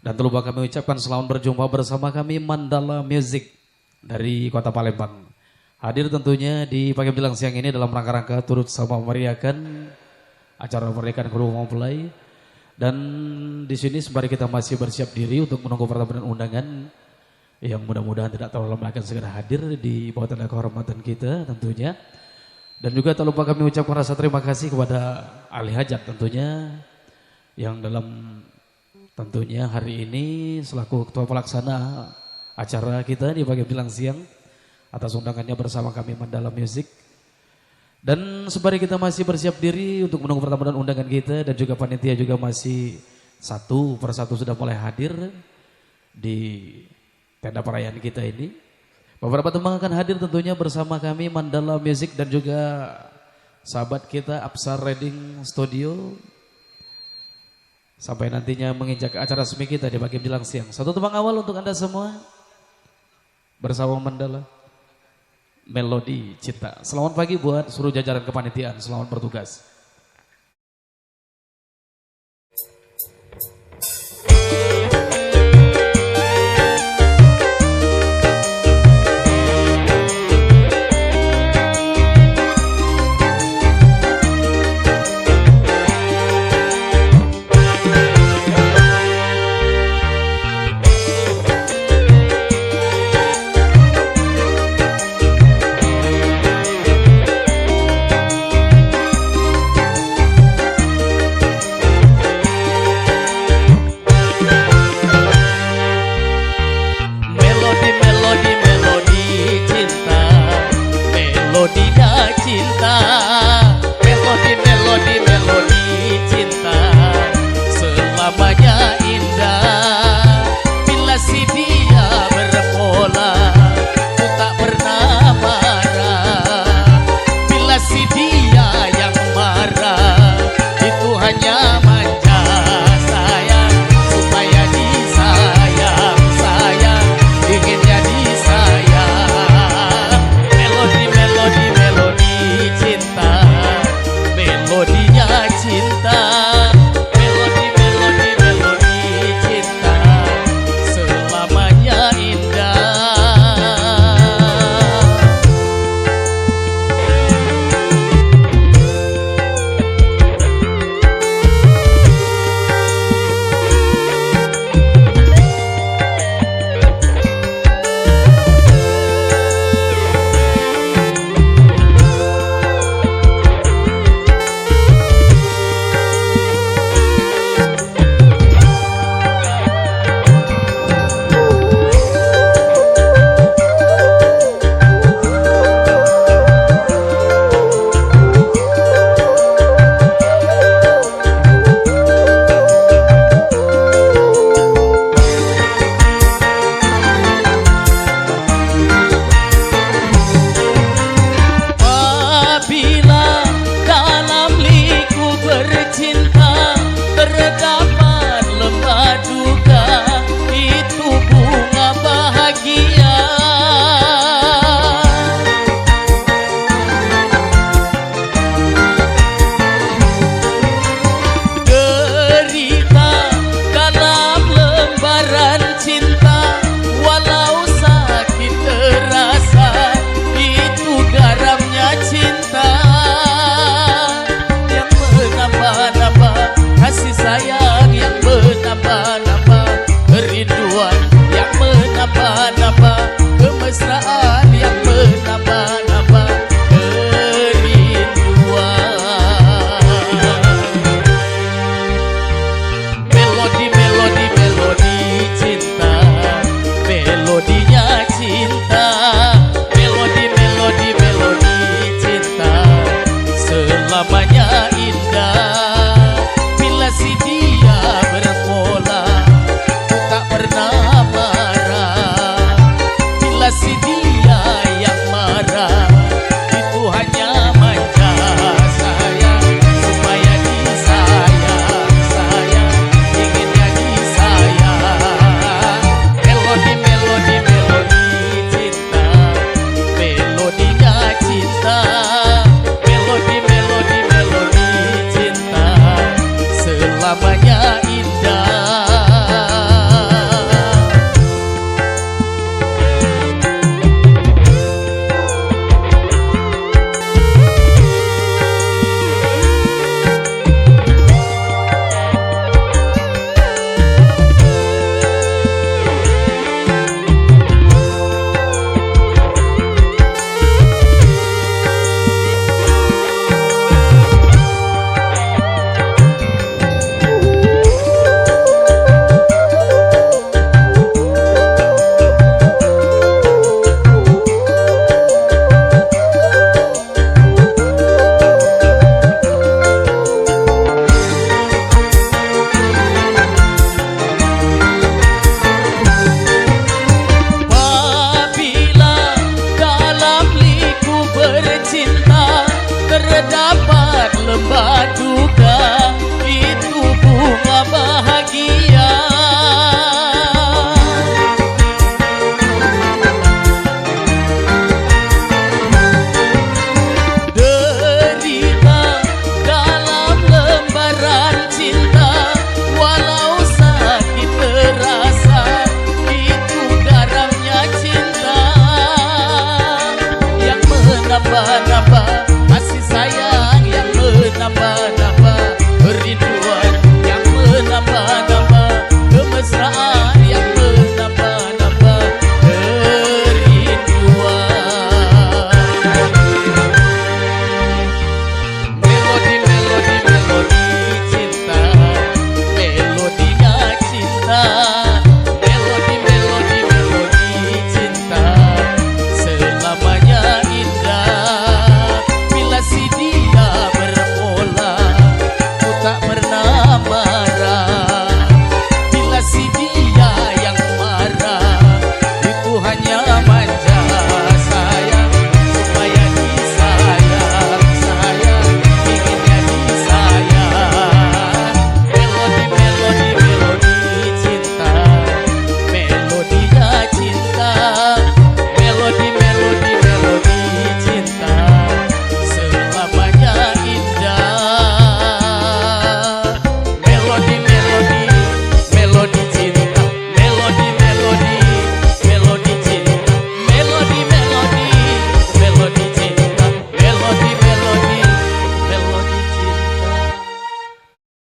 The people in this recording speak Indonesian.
Dan terlupa kami ucapkan selamat berjumpa bersama kami Mandala Music dari Kota Palembang. Hadir tentunya di pagi menjelang siang ini dalam rangka-rangka turut sama memeriahkan acara pernikahan guru mempelai. Dan di sini sembari kita masih bersiap diri untuk menunggu pertemuan undangan yang mudah-mudahan tidak terlalu lama akan segera hadir di bawah tanda kehormatan kita tentunya. Dan juga tak lupa kami ucapkan rasa terima kasih kepada ahli hajat tentunya yang dalam tentunya hari ini selaku ketua pelaksana acara kita di pagi menjelang siang atas undangannya bersama kami Mandala Music. Dan sembari kita masih bersiap diri untuk menunggu pertemuan undangan kita dan juga panitia juga masih satu persatu sudah mulai hadir di tenda perayaan kita ini. Beberapa teman akan hadir tentunya bersama kami Mandala Music dan juga sahabat kita Absar Reading Studio. Sampai nantinya menginjak acara resmi kita di pagi menjelang siang. Satu tembang awal untuk Anda semua bersama Mandala Melodi Cinta. Selamat pagi buat seluruh jajaran kepanitiaan. Selamat bertugas.